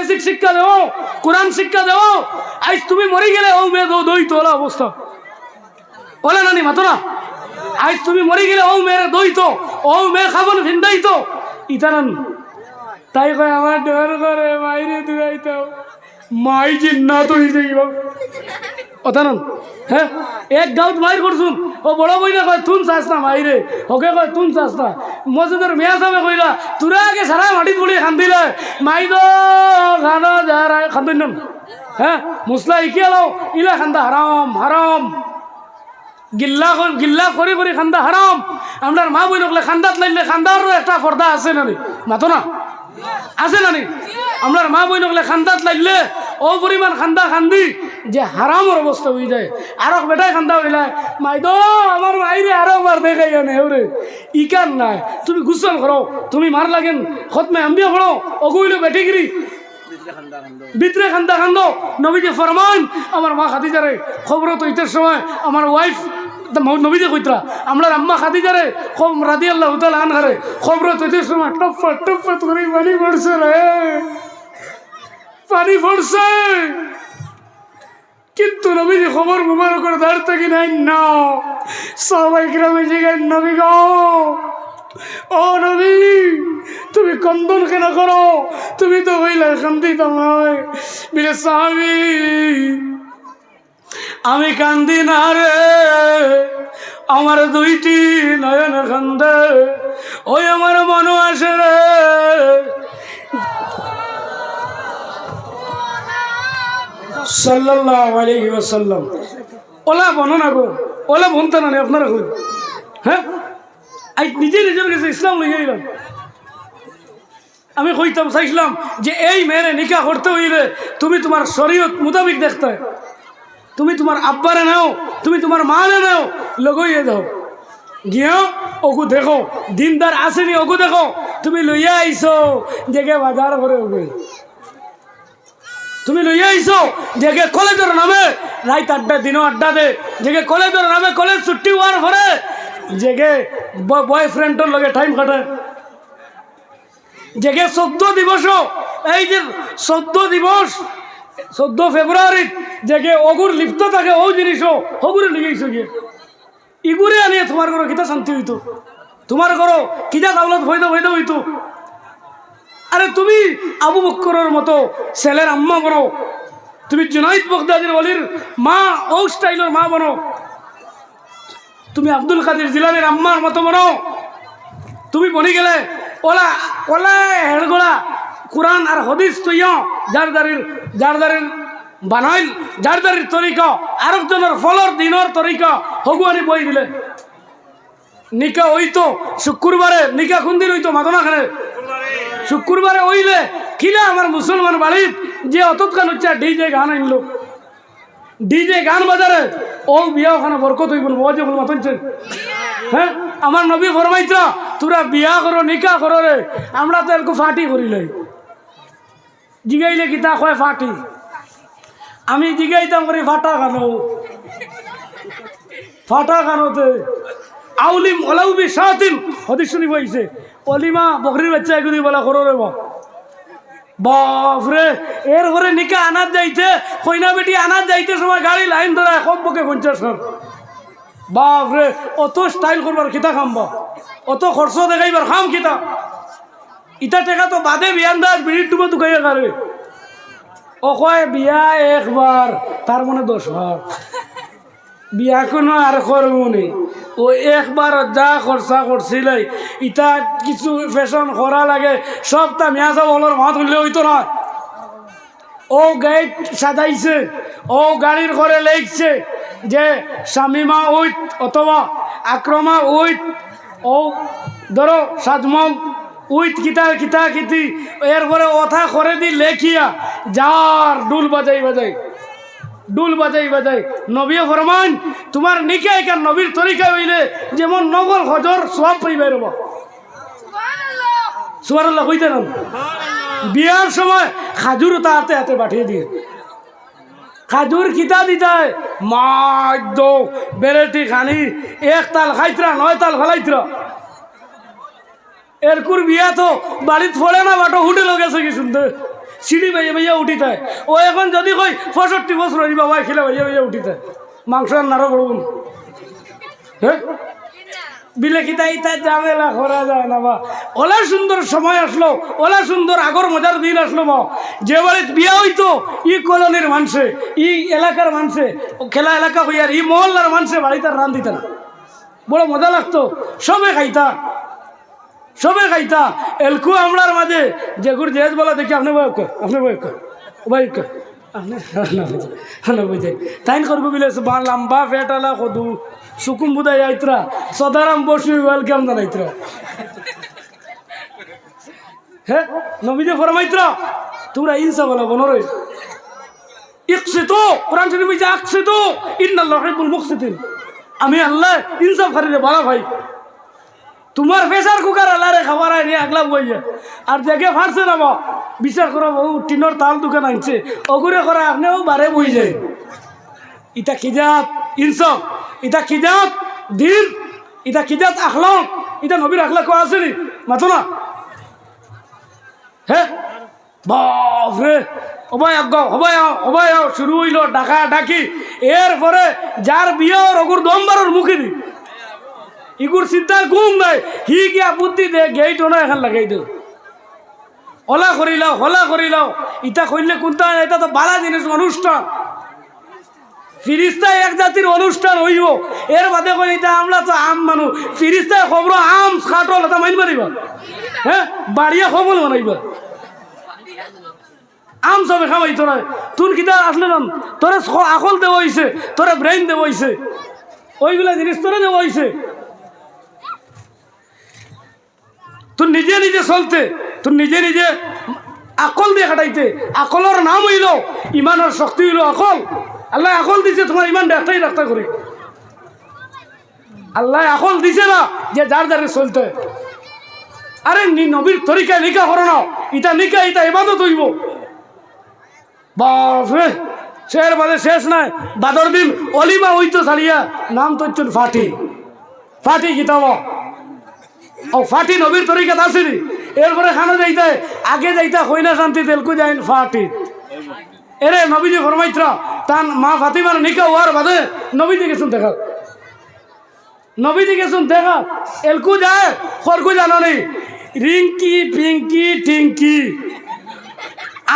Basic শিক্ষা দেও, কোরআন শিক্ষা দেও। আজ তুমি মরে গেলে ও মেয়ে দই তোলা অবস্থা বলে নানি মাতো না। আজ তুমি মরে গেলে ও মেয়ের দই তো, ও মেয়ে খাবন ভিন্দাই তো ইতা নান। তাই কয় আমার ডর করে মাইরে দুয়াইতো, মাই জিন্নাত হয়ে যাইব কথা নান। হ্যাঁ, এক গাঁত মাইর করছুন, ও বড় বইনা কয় তুন চাস না মাইরে, ওকে কয় তুন চাস না। মসজিদের মেয়া সামে কইলা তোরা আগে সারা মাটি পড়ি খান্দিলে মাই দো খানা যা খান্দিন নাম। হ্যাঁ, মুসলা ইকি আলো ইলা খান্দা হারাম হারাম, গিল্লা গিল্লা করে করে খান্দা হারাম। আমরা মা বই নকলে খান্দাত লাইলে খান্দারও একটা পর্দা আছে নানি মাতো না, আছে নানি? আমরা মা বই নকলে খান্দাত লাইলে ও পরিমাণ খান্দা খান্দি যে হারামর অবস্থা হয়ে যায়। আরো বেটাই খান্দা হইলায় মাই দো আমার মাইরে আরো বার দেখাই জানে ওরে ইকান নাই। তুমি গুসল করো, তুমি মার লাগেন খতমে আম্বিয়া করো, অগুইল বেটিগিরি ভিতরে খান্দা খান্দো। নবীজি ফরমান আমার মা খাদিজারে খবর তো ইতের সময় আমার ওয়াইফ নবীজি কইতরা আমরা আম্মা খাদিজারে রাদিয়াল্লাহু তাআলা আনহারে খবর তো ইতের সময় টপ টপ করে পানি পড়ছে রে, পানি পড়ছে। কিন্তু নবীজি খবর মুবারক করে দাঁড়তে কি নাই না সবাই গ্রামে জিগায় নবী গো ও নবী তুমি কন্দন কেন করো, তুমি তো হইলে কান্দি তোমায় বিলে সাহাবী আমি কান্দি না রে, আমার দুইটি নয়ন কান্দে, ওই আমার মন আসে রে। সাল্লাল্লাহু আলাইহি ওয়াসাল্লাম ওলা বর্ণনা গো, ওলা বলতে না আপনারা কই। হ্যাঁ, আই নিজে নিজের কাছে ইসলাম লইয়া এলাম। আমি কইতাম চাইছিলাম যে এই মেয়েরে নিকাহ করতে হইলে তুমি তোমার শরীয়ত মোতাবিক দেখতে, তুমি তোমার আব্বারে নাও, তুমি তোমার মারে নাও, লগইয়ে দাও গিয়া ওগু দেখো দিনদার আসেনি, ওগু দেখো তুমি লইয়া আইছো দেখে বাজার করে ওগে, তুমি লইয়া আইছো দেখে কলেজের নামে রাত আড্ডা দিনও আড্ডা দে, দেখে কলেজের নামে কলেজ ছুটি হওয়ার পরে জেগে বয়ফ্রেন্ডের লগে টাইম কাটে, জেগে 14 দিবস, এই যে 14 দিবস 14 ফেব্রুয়ারি জেগে অগুর লিপ্ত থাকে ও জিনিসও হগুরে লিগেইছো গিয়ে ইগুরে আনিয়ে তোমার ঘর কিতা শান্তি হইতো, তোমার ঘর কিতা দাওলত হইতো হইতো। আরে তুমি আবু বকরের মতো ছেলের আম্মা বনো, তুমি জুনাইদ বগদাদির ওলির মা ও স্টাইলের মা বনো, তুমি আব্দুল কাদের জিলানির আম্মার মতো বনো, তুমি বনি গেলে ওলা ওলা হেড়গোলা কোরআন আর হদিস তুইও যার দারির বানাইল যার দারির তরিকা আরেকজনের ফলর দিনের তরিকা হগুয়ানি বই দিলে নিকা হইতো শুক্রবারে, নিকা কোন দিন হইতো মাদনা খানে শুক্রবারে হইলে কিলা আমার মুসলমান বাড়িত যে অতৎকান হচ্ছে ডিজে গান আনলো, ডিজে গান বাজারে ও বিয়া ওখানে বরকত হইব যে মাতনছেন। হ্যাঁ, আমার নবী ফরমাইতা তোরা বিয়া করো নিকা করো রে, আমরা তো এরকম ফাটি করিলে জিগাইলে কিতা কয় ফাটি, আমি জিগাইতাম করি ফাটা খানো, ফাটা খানোতে আউলিম ওলাউবি সাতিম হদিস শুনি বইছে অলিমা বকরির বাচ্চা এগুলি বলা করো রে বাপরে। এরপরে নিকা আনাত যাইতে কইনা বেটি আনাত যাইতে সময় গাড়ি লাইন ধরায় সব বকে 50 জন বাপরে। অত স্টাইল করবার কিতা খামবা, অত খরচ দেখাইবার খাম কিতা, ইটা টেকা তো বাদে বিয়ান দাস বিড়ির ডুবো দুকাইয়া কারে ও কয় বিয়া একবার তার মানে 10 বার বিয়া কোনো আর করবনি, ও একবার যা খরচা করছিল ইটা কিছু ফ্যাশন করা লাগে সবটা মিয়া সব ওলর মাত হইলে হইতো না। ও গেট সাজাইছে, ও গাড়ির ঘরে লেগছে যে শামিমা উইথ অথবা আক্রমা উইথ, ও ধরো সাজমম উইথ কিতা কিতা কিতি, এরপরে ওথা করে দি লেখিয়া যার ডুল বাজাই বাজাই ডুল বাজাই বাজাই। নবী ফরমান তোমার নিকাহ কার নবীর তরিকা হইলে যেমন নগল হজর সব পাইবে রব সুবহানাল্লাহ কইতে না। বিয়ার সময় খাজুর তাতে হাতে পাঠিয়ে দিয়ে, খাজুর কিতা দিতায় মাদ্য বেরেটি খানি 1 তাল খাইতরা 9 তাল ফেলাইতরা এরকুর বিয়া তো বাড়িত ফোড়ে না বাটো হোটেলও গেছে কি সুন্দর সিঁড়ি ভাইয়া ভাইয়া উঠিতে ও এখন যদি কই 65 বছর হই বাবা খেলে ভাইয়া ভাইয়া উঠিতে মাংস নাড়ো বলুন হ্যাঁ বিলে কিতা ইতা ঝামেলা করা যায় না বা ওলা সুন্দর সময় আসলো ওলা সুন্দর আগর মজার দিন আসলো বা যে বাড়িতে বিয়া হইতো ই কলোনির মানুষে ই এলাকার মানুষে খেলা এলাকা হইয়ার ই মহল্লার মানুষে বাড়িতে রান দিতে না বড় মজা লাগতো সবে খাইতা এলকু আমরার মাঝে যেগুর জেজ বলা দেখি আপনি বয়ক তাইন করবো বিলে লম্বা ফেটালা কদু সুকুম বুদাই আইতরা সদারাম বসু ওয়েলকাম জানাইতরা হ্যাঁ নবীজে ফরমাইতরা তোমরা ইনসা বলা বনরে ইকসিতু কোরআন শরীফে বলছে আকসিতু ইন্নাল্লাহু ইউহিব্বুল মুকসিতিন আমি আল্লাহ ইনসাফকারীরে ভালো ভাই তোমার প্রেসার কুকার আল্লাহরে খাবার আনি আগলা বইয়া আর দেখে ফারছে না বা বিচার করা বহু টিনের তাল দোকান আনছে অগুরে করা আপনিও বারে বই যায় ইটা খিজাত ইনসাফ ইটা খিজাত দিন ইটা খিজাত আখলাক ইটা নবীর আখলাক আসেনি মাথো না হ্যাঁ বাপরে হবাই শুরু হইল ডাকা ডাকি এরপরে যার বিয়ে রঘুর দমবারর মুখে দি ইগুর চিন্তা ঘুম নাই হি গিয়া বুদ্ধি দে গেইট না এখন লাগাই দে হলা করিলাও ইটা কইলে কোনটা এটা তো বালা জিনিস অনুষ্ঠান ফিরিস্তায় এক জাতির অনুষ্ঠান হইব এর বাদে কই এটা আমরা তো আম মানুষ ফিরিস্তায় খবর আম খাটল এটা মাইন মারিবা হ্যাঁ বাড়িয়া খবর বানাইবা আম সবে খাওয়াই তোরা তুন কিতা আসলে না তোরা আকল দেওয়া হয়েছে তোরা ব্রেইন দেওয়া হয়েছে ওইগুলা জিনিস তোরা দেওয়া হয়েছে তুই নিজে নিজে চলতে তুই নিজে নিজে আকল দিয়ে খাটাইতে আকলের নাম হইল ইমানের শক্তি হইল আকল আল্লাহ আকল দিছে তোমার ইমান একটাই রাখতে করি আল্লাহ আকল দিছে না যে যার যারে চলতে আরে নবীর তরিকা নিকা করো না ইটা নিকা ইটা ইবাদত হইব বাপরে শের বাদে শেষ নাই বাদর দিন অলিমা হইতো ছাড়িয়া নাম তো ফাটি কিতাব ও ফাটি নবীর তরিকাত আসেনি এরপরে খানা যাইতে আগে যাইতা হইনা শান্তি তেলকু যাইন ফাটি এরে নবীজি ফরমাইত্রা তান মা ফাতিমার নিকা হওয়ার বাদে নবীজি গেছুন দেখা এলকু যায় খরকু জানো নেই রিঙ্কি পিঙ্কি টিঙ্কি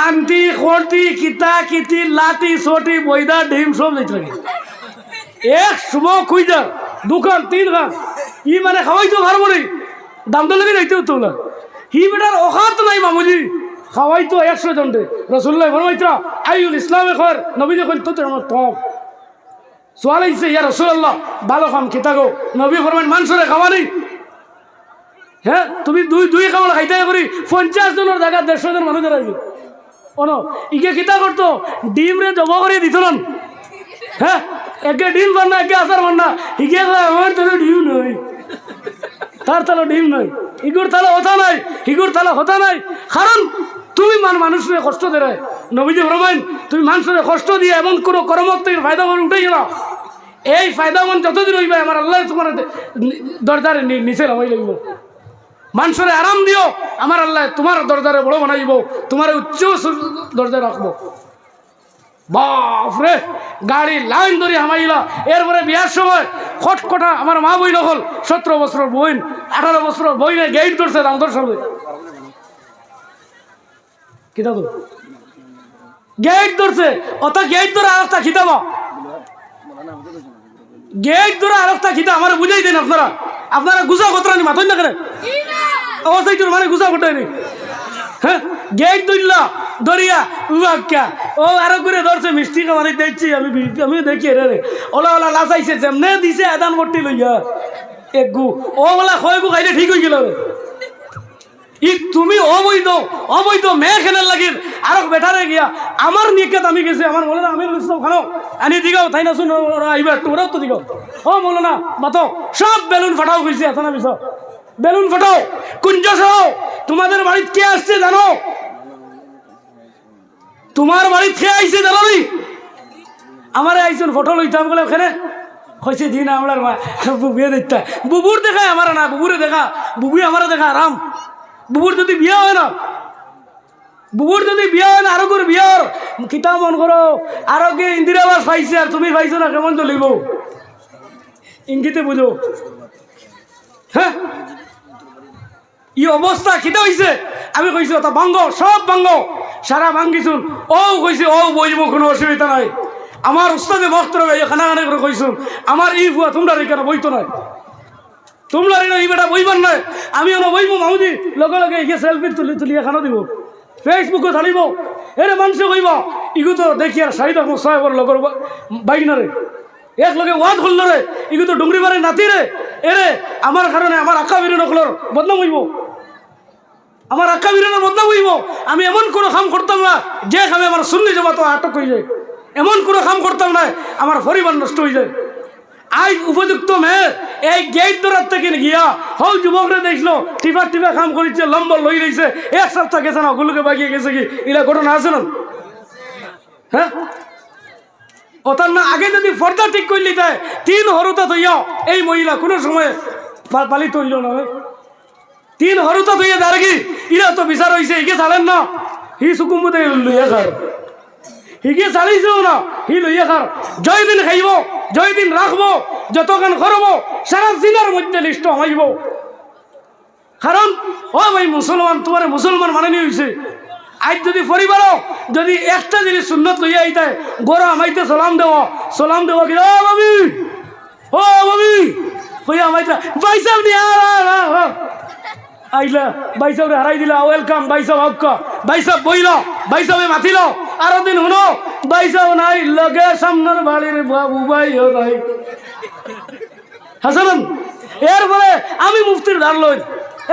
আন্টি খটি কিতা কিতি লাটি সোটি বইদা ডিম সব যাইতে লাগে এক সুমো খুঁজার দোকান 3 খান ই মানে খাওয়াইতো পারবো নি দাম তো লেগে যাইতে হতো না হি বেটার অখাত নাই মামুজি খাওয়াইতো 100 জনটে রসুল্লাহ ফরমাইত্রা আইউল ইসলামে খর নবী যখন তো আমার তপ সোয়াল আইছে ইয়া রাসূলুল্লাহ ভালো খাম খেতা গো নবী ফরমান মানুষরে খাওয়ানি হ্যাঁ তুমি দুই খাওয়া খাইতে করি 50 জনের জায়গা 150 জন মানুষ দাঁড়াইবে অনো ইকে কিতা করতো ডিম রে জবা করে দিত না হ্যাঁ একে ডিম বান্না একে আচার বান্না ইকে আমার তো ডিম নই তার তালা ডিম নয় ইগুর তালা হতা নাই হিগুর তালা হতা নাই কারণ তুমি মানুষের কষ্ট দেয় নবীজি ফরমাইন তুমি মানুষের কষ্ট দিয়ে এমন কোনো কর্মত ফায়দা করে উঠেই না এই ফায়দা মন যতদিন হইবে আমার আল্লাহ তোমার দরজারে নিচে নামাই লাগব মানুষের আরাম দিও আমার আল্লাহ তোমার দরজারে বড় বানাইব তোমার উচ্চ দরজায় রাখবো বাপরে গাড়ি লাইন ধরে হামাইলা এরপরে বিয়ার সময় খটখটা আমার মা বই নকল 17 বছরের বইন 18 বছরের বইনে গেট ধরছে দামদর সঙ্গে কিতাব গেট ধরছে অত গেট ধরে আরেকটা খিতাব গেট ধরে আরেকটা খিতা আমার বুঝাই দেন আপনারা গুজা কতরানি মাথা না করে অবস্থায় মানে গুজা ঘটায়নি হ্যাঁ গেট ধরলা দরিয়া উবাক্কা ও আরো করে ধরছে মিষ্টি খাওয়ানি দেখছি আমি দেখি রে ওলা লাচাইছে যেমনে দিছে আদান মট্টি লইয়া এক গু ও ওলা খয় গু খাইলে ঠিক হয়ে গেল ই তুমি অবৈধ মেয়ে খেলার লাগির আরো বেটারে গিয়া আমার নিকেত আমি গেছি আমার বলে না আমি খানো আনি দিগাও তাই না শুন আইবা তোরাও তো দিগাও ও বলো না মাতো সব বেলুন ফাটাও গেছি এত না বিষ বেলুন ফাটাও কুঞ্জ সহ তোমাদের বাড়িতে কে আসছে জানো তোমার বাড়িতে কে আইছে জানো নি আমার আইসুন ফটো লইতাম বলে ওখানে হয়েছে দিন আমার মা বুবুয়ে দেখতা বুবুর দেখা আমার না বুবুরে দেখা বুবু আমার দেখা আরাম বুবুর যদি বিয়া হয় না, বুবুর যদি বিয়া হয় না, আরো করে বিয়ার কিতা মন করো, আরো কি ইন্দিরা আবাস পাইছে আর তুমি পাইছো না, কেমন চলিব? ইঙ্গিতে বুঝো। হ্যাঁ, ই অবস্থা কিতা হয়েছে? আমি কইছি তা ভাঙ্গ, সব ভাঙ্গ, সারা ভাঙ্গিছুন। ও কইছে ও বইব, কোনো অসুবিধা নাই। আমার উস্তাদে বক্তব্য খানাখানে করে কইছুন, আমার ই ফুয়া তোমরা কেন বইতো নাই, তোমরা এই বেটা বইবার নাই, আমি ওনা বইব মাহুদি লগে লগে এগিয়ে সেলফি তুলি তুলি এখানে দিব, ফেসবুকে ছাড়িব। এরে মানুষে কইব ইগু তো দেখি আর শাহিদ আহমদ সাহেবের লগর বাইক না রে, এক লগে ওয়াদ করল রে, ইগু তো ডুংরি বারে নাতি রে। এরে আমার কারণে আমার আঁকা বিরোধকলর বদনাম হইব, আমার আঁকা বিরোধের বদনাম হইব। আমি এমন কোনো কাম করতাম না যে কামে আমার সুন্নি জমাত আটক হয়ে যায়, এমন কোনো কাম করতাম না আমার পরিবার নষ্ট হয়ে যায়। আজ উপযুক্ত মেয়ে এই গেট দৌড়ার থেকে গিয়া হল যুবকরা দেখলো টিপা টিপা কাম করেছে, লম্বা লই রয়েছে, এক সপ্তাহ গেছে না, ওগুলোকে বাগিয়ে গেছে কি, এরা ঘটনা আছে না? হ্যাঁ, ওটার না আগে যদি পর্দা ঠিক করলি তাই 3 হরুতা তৈয়া এই মহিলা কোনো সময় পালিত হইল না। 3 হরুতা তৈয়া দাঁড় কি ইরা তো বিচার হয়েছে, ইকে ছাড়েন না, হি সুকুম্বতে লইয়া খার, হিগে চালিয়েছেও না, হি লইয়া খার। জয়দিন খাইব, জয়দিন রাখবো, যতক্ষণ করবো সারা দিনের মধ্যে লিস্ট আমাইব। কারণ ও ভাই মুসলমান, তোমার মুসলমান মানে নিয়ে হয়েছে। আজ যদি পরিবারও যদি একটা জিনিস সুন্নত লইয়া আইতে, গোড়া আমাইতে সালাম দেওয়া কি, ও বাবি, ও বাবি কইয়া আমাইতে বাইসাব নিয়ে আইলা, বাইসাবরে হারাই দিলা, ওয়েলকাম বাইসাব হক্কা, বাইসাব বইল, বাইসাবে মাতিল, আরো দিন শুনো বাইসাব নাই, লগে সামনের বাড়ির বাবু ভাইও নাই। হাসান এরপরে আমি মুফতির ধার লই,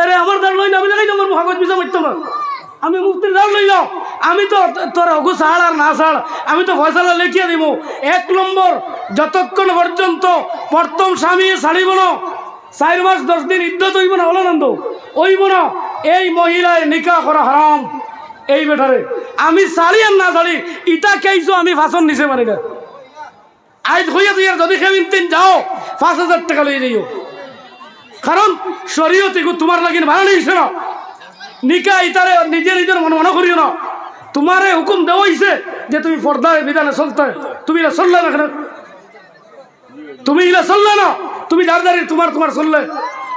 এরে আমার ধার লই না, আমি দেখাই আমার ভাগত বিষা মারতাম না, আমি মুফতির ধার লইল, আমি তো তোর অগু ছাড় আর না ছাড়, আমি তো ফয়সালা লিখিয়ে দিব। 1 নম্বর, যতক্ষণ পর্যন্ত প্রথম স্বামী ছাড়িব না, 4 মাস 10 দিন ইদ্যত হইব না, হলানন্দ হইব না, এই মহিলায় নিকাহ করা হারাম। এই বেটারে আমি ছাড়ি আর না ছাড়ি ইটা কেইছো, আমি ফাঁসন নিচে মারি না। আজ হইয়া তুই যদি কেমিন 3 যাও 5000 টাকা লইয়ে যাইও, কারণ শরীয়ত এগু তোমার লাগিন ভালো নিয়েছে না। নিকাহ ইতারে নিজে নিজের মনে করিও না, তোমারে হুকুম দেওয়া হয়েছে যে তুমি পর্দায় বিধানে চলতে, তুমি এটা চললে না কেন, তুমি ইলা চললে না, তুমি যার দাঁড়িয়ে তোমার চললে,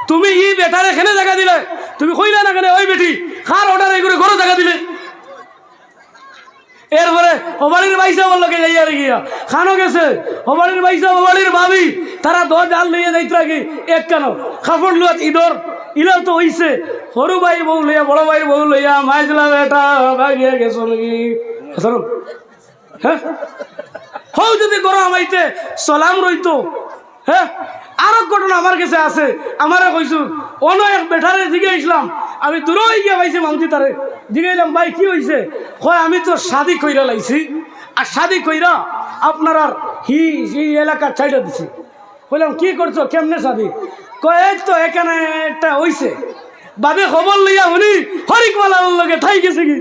তুমি ই বেটারে এখানে জায়গা দিলে, তুমি কইলে না কেন ওই বেটি কার অর্ডার এই করে ঘরে জায়গা দিলে। এরপরে হবাড়ির বাইসা বললোকে যাইয়া রে গিয়া খানো গেছে, হবাড়ির বাইসা হবাড়ির ভাবি তারা 10 জাল লইয়া যাইতে রাখি, এক কেন খাফড় লুয়াত ঈদর ইলাও তো হইছে, সরু ভাই বউ লইয়া বড় ভাই বউ লইয়া মাইজলা বেটা ভাগিয়ে গেছো নাকি। হ্যাঁ, হও যদি করো আমাইতে সালাম রইতো। হ্যাঁ, আরো ঘটনা আমার কাছে আছে, আমারে কইছু অন্য এক বেটারে জিগে ইসলাম, আমি দূরে গিয়া পাইছি মামতি তারে জিগাইলাম, ভাই কি হয়েছে? কয় আমি তো শাদি কইরা লাইছি, আর শাদি কইরা আপনার আর হি এলাকার ছাইড়া দিছি। কইলাম কি করছো, কেমনে শাদি? কয় এই তো এখানে একটা হইছে, বাদে খবর লইয়া উনি হরিকমালার লগে ঠাই গেছে কি।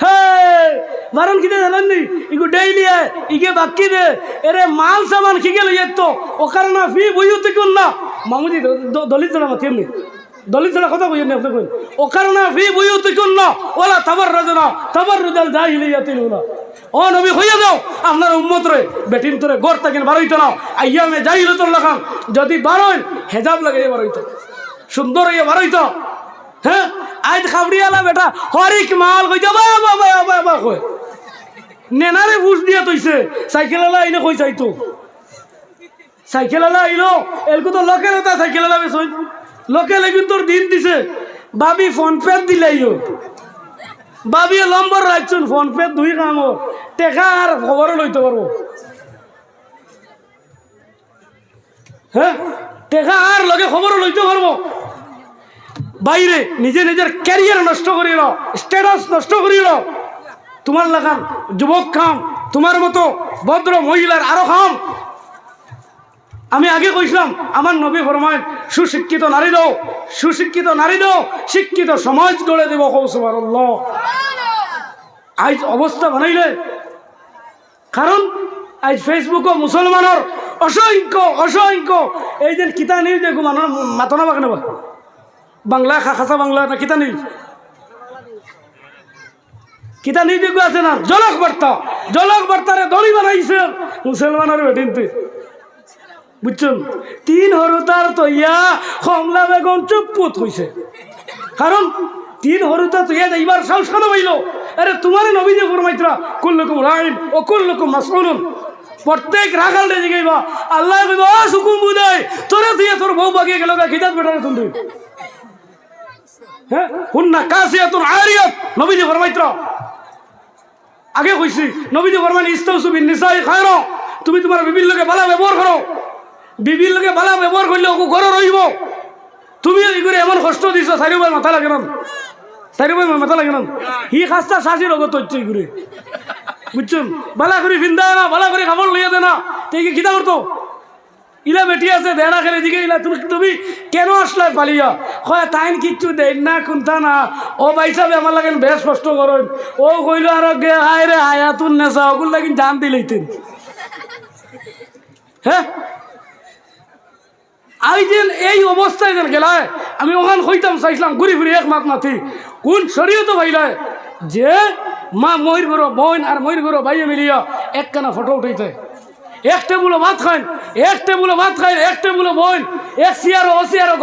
হ্যাঁ, মারণ কিনে জানেন নি, ইগু ডেইলি ইগে বাকি দে, এরে মাল সামান খিগে লইয়ে তো ওখানে না ফি বইতে কোন না মামুদি দলিত জনা মাতি এমনি দলিত জনা কথা বইয়ে নি আপনি কই ওখানে না ফি বইতে কোন না ওলা তাবাররুজনা তাবাররুজাল জাহিলিয়াতিল উলা। ও নবী হইয়া দাও আপনার উম্মত রে বেটিন তোরে গড় তাকেন বারইতো না, আইয়ামে জাহিলাতুল লাগাম যদি বারইন হেজাব লাগাইয়া বারইতো, সুন্দর হইয়া বারইতো। হ্যাঁ, আজ খাবড়িয়ালা বেটা হরিক মাল কই যাবা বাবা বাবা কই নেনারে বুঝ দিয়া তইছে, সাইকেলওয়ালা আইনে কই চাইতো, সাইকেলওয়ালা আইলো এলকো তো লোকের ওটা সাইকেলওয়ালা বেসই, লোকে লেগে তোর দিন দিছে, বাবি ফোন পে দিলাইও, বাবি নম্বর রাখছুন ফোন পে 2 কাম টেকা আর খবরও লইতে পারবো। হ্যাঁ, টেকা আর লগে খবরও লইতে পারবো। বাইরে নিজে নিজের ক্যারিয়ার নষ্ট করিল, স্ট্যাটাস নষ্ট করিল, তোমার লাগান যুবক খাম, তোমার মতো ভদ্র মহিলার আরো খাম। আমি আগে কইছিলাম আমার নবী ফরমান সুশিক্ষিত নারী দাও, সুশিক্ষিত নারী দাও, শিক্ষিত সমাজ গড়ে দেব। সুবহানাল্লাহ। আজ অবস্থা বানাইলে, কারণ আজ ফেসবুকও মুসলমানের অসংখ্য অসংখ্য এই যে কিতা নিউজ দেখো মানুষ মাথা না বাঁক নেবা, বাংলা খাসা বাংলা না কিতা নেই কিতা নিয়ে যোগ্য আছে না জলক বার্তারে দড়ি বানাইছে মুসলমানের বেটিনতে বুঝছেন 3 হরতার তৈয়া কমলা বেগম চুপপুত হইছে কারণ 3 হরতা তৈয়া এইবার সাহস কেন হইল আরে তোমার নবী যে ফরমাইতরা কুল্লুকুম রাইন ও কুল্লুকুম মাসউলুন প্রত্যেক রাখাল রে জিগাইবা আল্লাহ কইবা হুকুম বুদাই তোরে দিয়ে তোর বউ বাগিয়ে গেল খিদাত বেটারে তুমি হ্যাঁ হুন্না কাসিয়াতুন আরিয়াত নবী যে ফরমাইতরা আগে কইছি নবীজি ফরমান ইস্তাউসু বিন নিসাই খায়রা তুমি তোমার বিবির লগে ভালো ব্যবহার করো বিবির লগে ভালো ব্যবহার করলে ওকে ঘরে রইব তুমি এই করে এমন কষ্ট দিছো সারিবার মাথা লাগে না হি খাস্তা শাশির অগত হচ্ছে ঘুরে বুঝছেন ভালো করে ফিন্দায় না ভালো করে খাবার লইয়া দে না তুই কি খিদা করতো ইলা বেটি আছে দেড়া খেলে দিকে ইলা তুমি কেন আসলে পালিয়া হয় তাইন কিচ্ছু দেন না কোনটা না ও বাইসাবে আমার লাগেন বেশ কষ্ট করেন ও কইল আর গে হায় রে হায়াতুন নেশা ওগুলো লাগিন জান দিলেইতেন হ্যাঁ আই যেন এই অবস্থায় যেন গেলায় আমি ওখান হইতাম চাইছিলাম ঘুরি ফিরি এক মাত মাথি কোন শরীয়ত ভাইলায় যে মা ময়ূর গরো বোন আর ময়ূর গরো ভাইয়ে মিলিয়া একখানা ফটো উঠাইতে এক টেবুলো ভাত খান এক টেবুলো বোন এক সিয়ারো ও সিয়ারো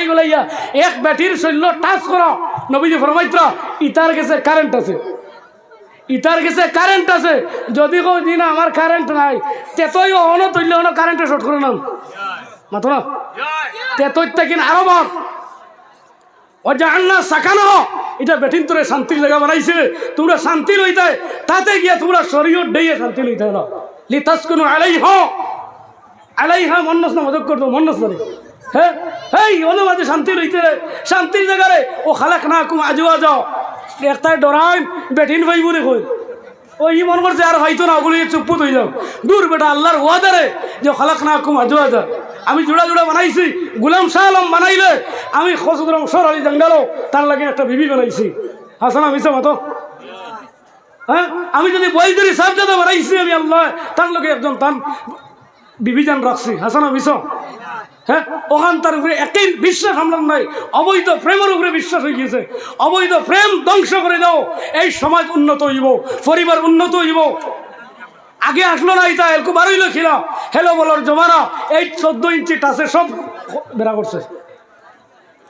গোলাইয়া এক ব্যাটির শৈল্য টাচ করো নবীজি ফরমাইত্রা ইতার গেছে কারেন্ট আছে যদি কই দিন আমার কারেন্ট নাই তেতই অন তৈলে অন কারেন্টে শর্ট করে নাম মাত্র না তেতইটা কিন আরো বর ও জাহান্নাম সাকানো এটা বেটিন তোরে শান্তির জায়গা বানাইছে তোমরা শান্তি লইতে তাতে গিয়া তোমরা শরীয়ত দেইয়ে শান্তি লইতে না লিতাসকুনু আলাইহা মন্নস না মজক করতো মন্নস না হ্যাঁ এই অনুমাদে শান্তি লইতে শান্তির জায়গারে ও খালাকনাকুম আজওয়াজা একটাই ডরাইন বেটিন ভাইবুনে কই ও ই মন করছে আর হয়তো না ওগুলি চুপপুত হয়ে যাও দূর বেটা আল্লাহর ওয়াদারে যে খালাকনাকুম আজওয়াজা আমি জোড়া বানাইছি গুলাম শাহ আলম বানাইলে আমি খসুদরম সর আলী জঙ্গালো তার লাগে একটা বিবি বানাইছি হাসানা মিশা মতো হ্যাঁ আমি যদি বৈদ্যুরি সাবজাদা বানাইছি আমি আল্লাহ তার লোকে একজন তান বিবিজান রাখছি হাসানা মিশা হ্যাঁ ওখান তার উপরে একই বিশ্বাস আমরা নাই অবৈধ প্রেমের উপরে বিশ্বাস হয়ে গিয়েছে অবৈধ প্রেম ধ্বংস করে দাও এই সমাজ উন্নত হইব পরিবার উন্নত হইব আগে আসলো না এটা এরকম বারোইল খিলা হেলো বলার জমানা এই 14 ইঞ্চি টাচে সব বেড়া করছে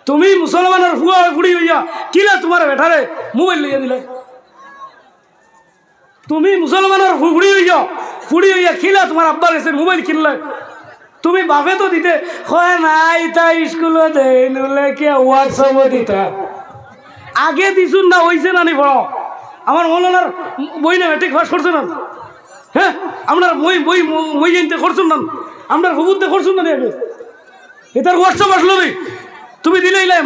তুমি মুসলমানের ফুয়া ফুড়ি হইয়া কিলা তোমার বেটারে মোবাইল লইয়া দিলে তুমি মুসলমানের ফুড়ি হইয়া কিলা তোমার আব্বার কাছে মোবাইল কিনলে তুমি বাপে তো দিতে হয় নাই তাই স্কুলে দেয় নলে কে হোয়াটসঅ্যাপে দিতা আগে দিছুন না হইছে না নি বড় আমার মৌলানার বই না ম্যাট্রিক পাস করছে না হ্যাঁ আপনার মই জানতে করছুন না আপনার হুবুতে করছুন না আগে এটার হোয়াটসঅ্যাপ আসলো তুমি দিলে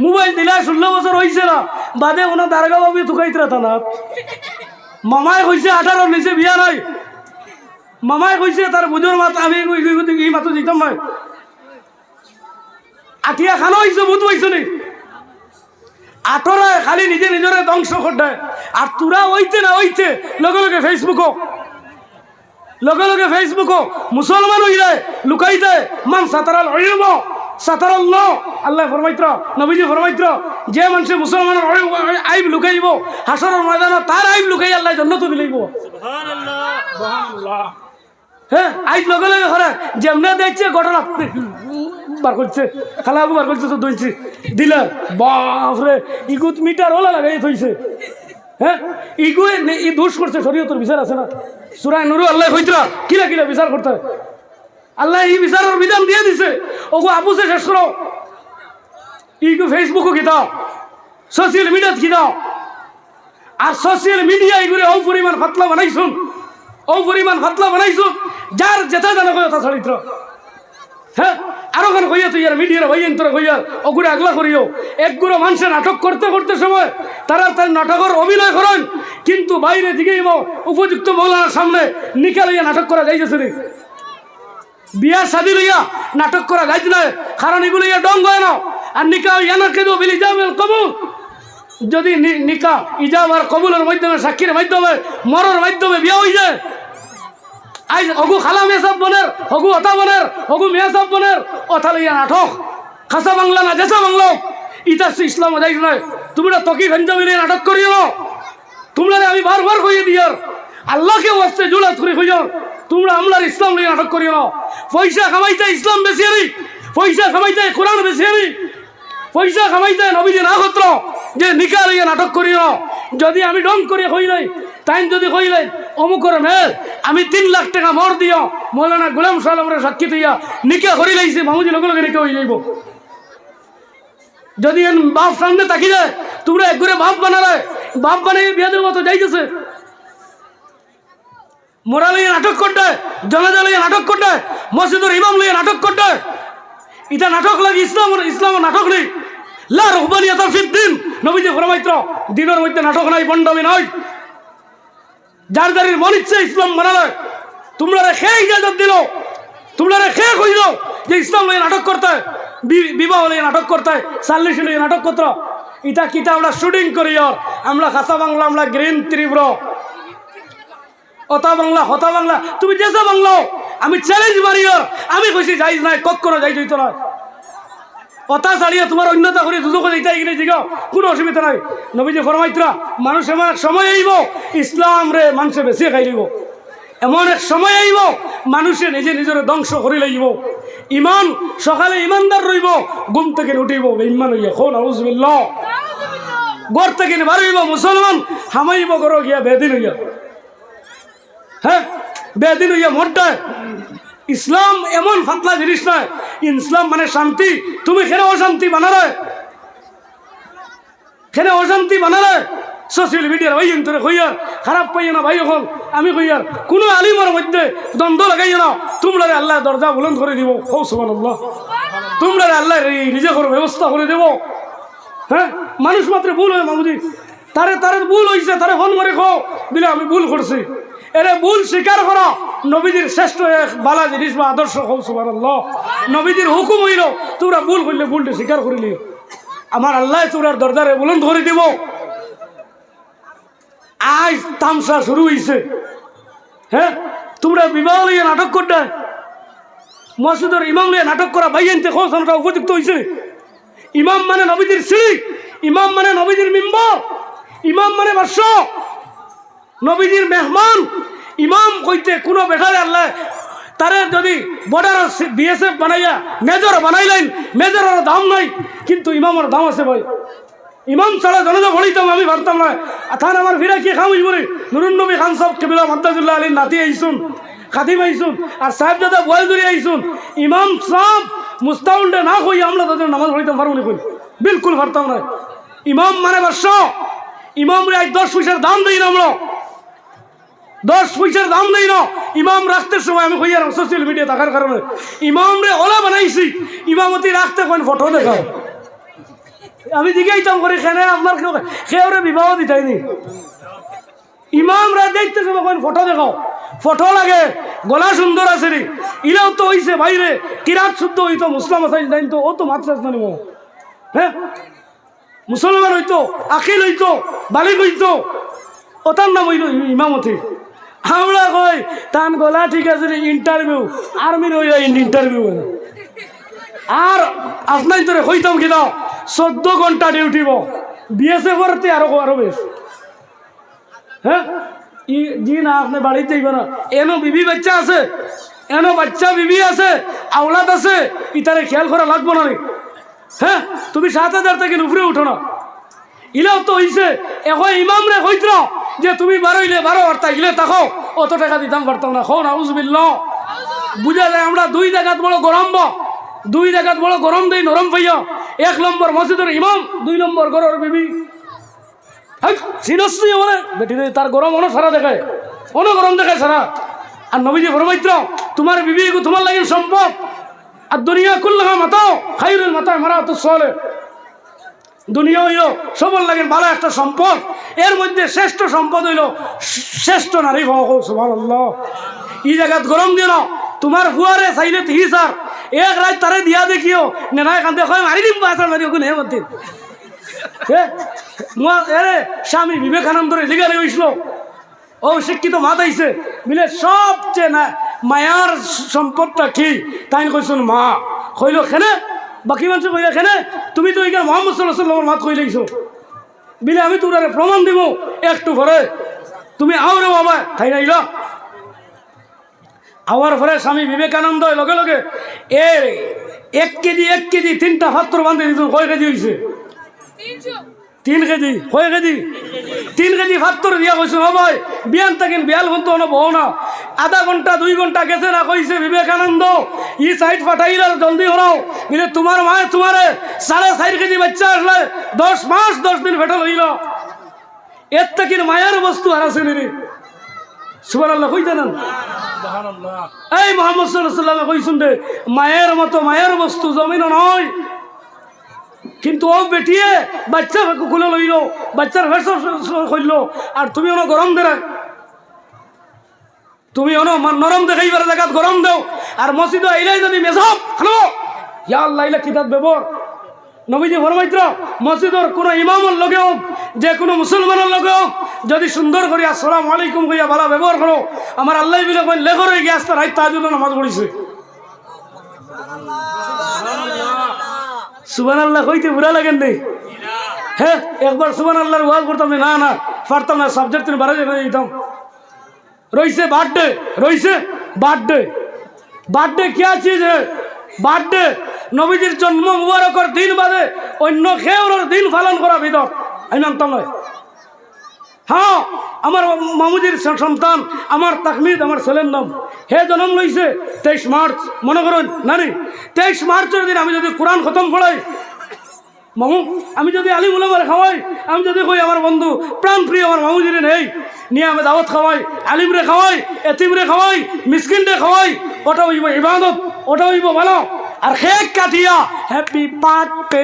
মোবাইল দিলে 16 বছর হয়েছে না বাদে ওনার দারগা বাবু তুকাইতরা তা না মামায় কইছে 18 নিচে বিয়া নাই মামায় কইছে তার বুঝোর মাথা আমি এই মাথা দিতাম না আঠিয়া খানো হয়েছে বুধ হয়েছে নি 18 খালি নিজের ধ্বংস করতে আর তোরা ওইতে লগে ফেসবুকও মুসলমান হইলে লুকাইতে মান সাতারাল হইব সাতারাল্লাহ আল্লাহ ফরমাইত্র নবীজি ফরমাইত্র যে মানুষে মুসলমানের আইব লুকাইব হাসরের ময়দানে তার আইব লুকাই আল্লাহ জান্নাত দিলাইব সুবহানাল্লাহ সুবহানাল্লাহ হ্যাঁ আইব লগে করে যেমনে দেখছে ঘটনা বার করছে খালাগু বার করছে তো দইছে দিলা বাপরে ইগুত মিটার ওলা লাগাই থইছে হ্যাঁ ইগুয়ে ই দোষ করছে শরীয়তের বিচার আছে না সূরা নূর আল্লাহ কইতরা কিলা বিচার করতে আল্লাহ এই বিচারের বিধান দিয়ে দিছে ওগো আপুসে শেষ করো ইগো ফেসবুকও কি দাও সোশ্যাল মিডিয়াত কি দাও আর সোশ্যাল মিডিয়া এগুলো ও পরিমাণ ফাতলা বানাইছুন যার যেটা জানা কই তা চরিত্র হ্যাঁ আরো খান কইয়া তুই আর মিডিয়ার ভাইয়েন তোরা কইয়ার ওগুলো আগলা করিও একগুলো মানুষের নাটক করতে সময় তার নাটকের অভিনয় করেন কিন্তু বাইরে দিকেই উপযুক্ত মৌলানার সামনে নিকা লইয়া নাটক করা যাইতেছে রে বিয়া শাদি লইয়া নাটক করা যাইতে না কারণ এগুলো ইয়া ডং হয় না আর নিকা ইয়ানাকে দো বিল ইজামেল কবুল যদি নিকা ইজাম আর কবুলের মাধ্যমে সাক্ষীর মাধ্যমে মরার মাধ্যমে বিয়া হয়ে যায় আই হগু খালা মেয়ে সব বনের হগু অতা বনের হগু মেয়ে সব বনের অথা লইয়া নাটক খাসা বাংলা না জেসা বাংলা ইতা ইসলাম যাই নয়। তোমরা তকি গঞ্জামি নিয়ে নাটক করিও, তোমরা আমি বারবার কইয়ে দিয়ার আল্লাহকে ওয়াস্তে জুলাত করে কইও, তোমরা আমলার ইসলাম নিয়ে নাটক করিও। পয়সা কামাইতে ইসলাম বেশি আনি, পয়সা কামাইতে কোরআন বেশি আনি, পয়সা কামাইতে নবীজি না কত্র যে নিকা লইয়া নাটক করিও। যদি আমি ডং করে কই নাই, তাই যদি কইলেন অমুকর মেয়ে আমি 3 লাখ টাকা মর দিও, মৌলানা গোলাম সালামের সাক্ষী দিয়া নিকা করি লাইছি, মামুজি লগে লগে নিকা হয়ে যাইব। যদি বাপ সামনে তাকি যায়, তোমরা এক করে বাপ বানালে, বাপ বানিয়ে বিয়ে দেবো তো যাইতেছে। মোরা লইয়া নাটক করতে, জনাজা লইয়া নাটক করতে, মসজিদের ইমাম লইয়া নাটক করতে, এটা নাটক লাগে। ইসলাম নাটক নেই। লা রহবানিয়াতা ফিদ্দিন, নবীজি ফরমাইত্র দিনের মধ্যে নাটক নাই, বন্ডামি নয়। যার যারির মন ইচ্ছে ইসলাম বানালে, তোমরা খেয়ে ইজাজত দিল, তোমরা খেয়ে কইল যে ইসলাম লইয়া নাটক করতে, বিবাহ লইয়া নাটক করতে, সাল্লিশ লইয়া নাটক করতে। ইটা কিতা আমরা শুটিং করি, আমরা খাসা বাংলা, আমরা গ্রিন তীব্র অতা বাংলা, হতা বাংলা, তুমি যেসা বাংলা আমি চ্যালেঞ্জ মারি, আমি কইছি যাইজ নাই, কখনো যাই যেত না। অতা ছাড়িয়ে তোমার অন্যতা করে দুজো করে এটাই কিনে জিগাও, কোনো অসুবিধা নাই। নবীজি ফরমাইত্রা মানুষ এমন এক সময় আইব ইসলাম রে মানুষে বেশি খাই দিব, এমন এক সময় আইব মানুষে নিজে নিজের ধ্বংস করে লাইব। ইমান সকালে ইমানদার রইব, ঘুম থেকে উঠিব বেঈমান হইয়া, কোন আউযুবিল্লাহ। ঘর থেকে বার হইব মুসলমান, হামাইব ঘর গিয়া বেদিন হইয়া, হ্যাঁ বেদিন হইয়া মরটায়। ইসলাম এমন ফাতলা জিনিস নয়। ইসলাম মানে শান্তি। তুমি খেলে অশান্তি বানালে, খেলে অশান্তি বানালে সোশ্যাল মিডিয়ার ভাই তোরে কইয়ার খারাপ পাইও না ভাই। এখন আমি কইয়ার কোনো আলিমের মধ্যে দ্বন্দ্ব লাগাইও না, তোমরা আল্লাহ দরজা বুলন্দ করে দিব। ও সুবহানাল্লাহ, তোমরা আল্লাহ নিজে করে ব্যবস্থা করে দেব। হ্যাঁ মানুষ মাত্র ভুল হয় মামুদি, তারে ভুল হয়েছে, তারে ফোন করে খাও দিলে আমি ভুল করছি, এরে ভুল স্বীকার করো। নবীজির শ্রেষ্ঠ এক বালা জিনিস বা আদর্শ, হও সুবহানাল্লাহ। নবীজির হুকুম হইল তোমরা ভুল করলে ভুলটা স্বীকার করিলি, আমার আল্লাহ তোরার দরজারে বুলন্দ করে দিব। আজ তামসা শুরু হয়েছে। হ্যাঁ তোমরা বিবাহ লইয়া নাটক করতে, মসজিদের ইমাম লইয়া নাটক করা ভাই আনতে খোঁজটা উপযুক্ত হয়েছে। ইমাম মানে নবীজির সিঁড়ি, ইমাম মানে নবীজির মিম্বর, ইমাম মানে বাদশ, নবীজির মেহমান। ইমাম কইতে কোনো বেটারে আল্লাহ তারে যদি বর্ডার বিএসএফ বানাইয়া মেজর বানাইলেন, মেজরের দাম নাই, কিন্তু ইমামের দাম আছে ভাই। ইমাম ছাড়া জনতা ভরিতাম আমি পারতাম না। থান আমার ফিরা কি খাম বলে নুরুন নবী খান সাহেব কেবিলা মাদ্দাজুল্লাহ আলীর নাতি আইসুন, খাদিম আইসুন, আর সাহেব দাদা বয়জুরি আইসুন। ইমাম সাহেব মুস্তাউন্ডে না কই আমরা তাদের নামাজ পড়িতাম পারবো না, কই বিলকুল পারতাম না। ইমাম মানে বাদশ, ইমাম রে 10 পয়সার দাম দেই না, আমরা 10 পয়সার দাম দেই না। ইমাম রাখতে সময় আমি কইয়ার সোশ্যাল মিডিয়া থাকার কারণে ইমাম রে ওলা বানাইছি, ইমামতি রাখতে কোন ফটো দেখাও। আমি জিজ্ঞাইতাম করে খেনে আপনার খেয়ে বিবাহ দিতাইনি, ইমামরা দেখতে কোন ফটো দেখাও, ফটো লাগে, গলা সুন্দর আছে রে, ইরাও তো হইছে বাইরে কিরাত শুদ্ধ হইতো, মুসলাম আসাই জানি তো, ও তো মাত্রাস না নিব। হ্যাঁ মুসলমান হইতো, আকিল হইতো, বালিক হইতো, ওটার নাম হইল ইমামতি। আমরা কই তান গলা ঠিক আছে রে, ইন্টারভিউ আর্মির হইয়া ইন্টারভিউ। আর আপনার তোরে হইতাম কি দাও 14 ঘন্টা ডিউটিব, বিএসএফ করতে আরো বেশ। হ্যাঁ জি না, আপনি বাড়িতে যাইব না, এনো বিবি বাচ্চা আছে, এনো বাচ্চা বিবি আছে, আওলাদ আছে, ইতারে খেয়াল করা লাগবো না। হ্যাঁ তুমি 7000 থেকে উপরে উঠো না। ইলাও তো হইছে এখন ইমাম রে কইত যে তুমি 12 আর তাইলে তাকো অত টাকা দিতাম পারতাম না। খো নাউজুবিল্লাহ। বুঝা যায় আমরা 2 জায়গাত বড় গরম, 2 জায়গাত বড় গরম দেই নরম পাইয়া। 1 নম্বর মসজিদের ইমাম, 2 নম্বর ঘরের বিবি। সিনসি বলে বেটি তার গরম অন সারা দেখায়, অন গরম দেখায় সারা। আর নবীজি ফরমাইত্র তোমার বিবি তোমার লাগে সম্পদ, আর দুনিয়া কুল্লাহা মাতাও খায়রুল মাতা মারাতুস সালে। দুনিয়া হইল সবল লাগে ভালো একটা সম্পদ, এর মধ্যে শ্রেষ্ঠ সম্পদ হইল শ্রেষ্ঠ নারী। সুবহানাল্লাহ। এই জায়গাত গরম দিও, তোমার ফুয়ারে চাইলে হি স্যার 1 রাত তারে দিয়া দেখিও নেনায় কান্দে কয় মারি দিম বাসার মারি ওখানে হেমতি। স্বামী বিবেকানন্দর লিগালে হইছিল, ও শিক্ষিত মাত আইছে মিলে সবচেয়ে না মায়ার সম্পদটা কি তাই কইছেন মা। কইল খেনে বাকি মানুষ কই রাখে না তুমি তো এইখানে মোহাম্মদ সাল্লাল্লাহু আলাইহি ওয়াসাল্লামের মাত কই লাইছো বিলে আমি তোর প্রমাণ দিব একটু পরে তুমি আও রে বাবা তাই নাইল আওয়ার পরে স্বামী বিবেকানন্দ লগে লগে এ 1 কেজি 3টা পাত্র বান্ধে দিত কয় কেজি হয়েছে 3 কেজি কয় কেজি 3 কেজি পাত্র দিয়া কইছে ভাই বিয়ান থাকেন বিয়াল ঘন্টা বহ না আধা ঘন্টা 2 ঘন্টা গেছে না কইছে বিবেকানন্দ ই সাইড ফাটাইল জলদি হরাও বিলে তোমার মায়ে তোমারে 4.5 কেজি বাচ্চা আসলে 10 মাস 10 দিন ফেটল হইল এর থেকে মায়ের বস্তু আর আছে নি সুবহানাল্লাহ কইতেন এই মুহাম্মদ সাল্লাল্লাহু আলাইহি ওয়াসাল্লাম কইছেন রে মায়ের মতো মায়ের বস্তু জমিন নয় কিন্তু ও বেটিয়ে বাচ্চা কুলে লইল বাচ্চার ফেসব কইল আর তুমি ওনো গরম দেরা তুমি ওনো নরম দেখাইবার জায়গা গরম দাও আর মসজিদ আইলাই যদি মেজাব হ্যালো ইয়া আল্লাহ ইলা কিতাব ব্যবহার নবীজি ফরমাইত্র মসজিদের কোনো ইমামের লগে হোক যে কোনো মুসলমানের লগে হোক যদি সুন্দর করে আসসালামু আলাইকুম কইয়া ভালো ব্যবহার করো আমার আল্লাহ বিলে কই লেখর হয়ে গিয়ে আসতে রাত তাহাজ্জুদ নামাজ পড়িছে সুবহানাল্লাহ কইতে বুড়া লাগেন নেই হ্যাঁ একবার সুবহানাল্লাহর ওয়াজ করতাম না না পারতাম না সাবজেক্ট তুমি বাড়া যেতে দিতাম রইছে বার্থডে কি চিজ বার্থডে নবীজির জন্ম মুবারকর দিন বাদে অন্য খেউর দিন পালন করা বিদত আমি মানতাম নয় হ্যাঁ আমার মামুজির সন্তান আমার তাকমিদ আমার ছেলের নাম হে জন্ম লইছে 23 মার্চ মনে করুন নানি 23 মার্চের দিন আমি যদি কোরআন খতম পড়াই মামু আমি যদি আলিম উলামারে খাওয়াই আমি যদি কই আমার বন্ধু প্রাণ প্রিয় আমার মামুজিরে নেই নিয়ে আমি দাওয়াত খাওয়াই আলিমরে খাওয়াই এতিমরে খাওয়াই মিসকিনরে খাওয়াই ওটা হইব ইবাদত ওটা হইব ভালো আর খেক কাটিয়া হ্যাপি বার্থডে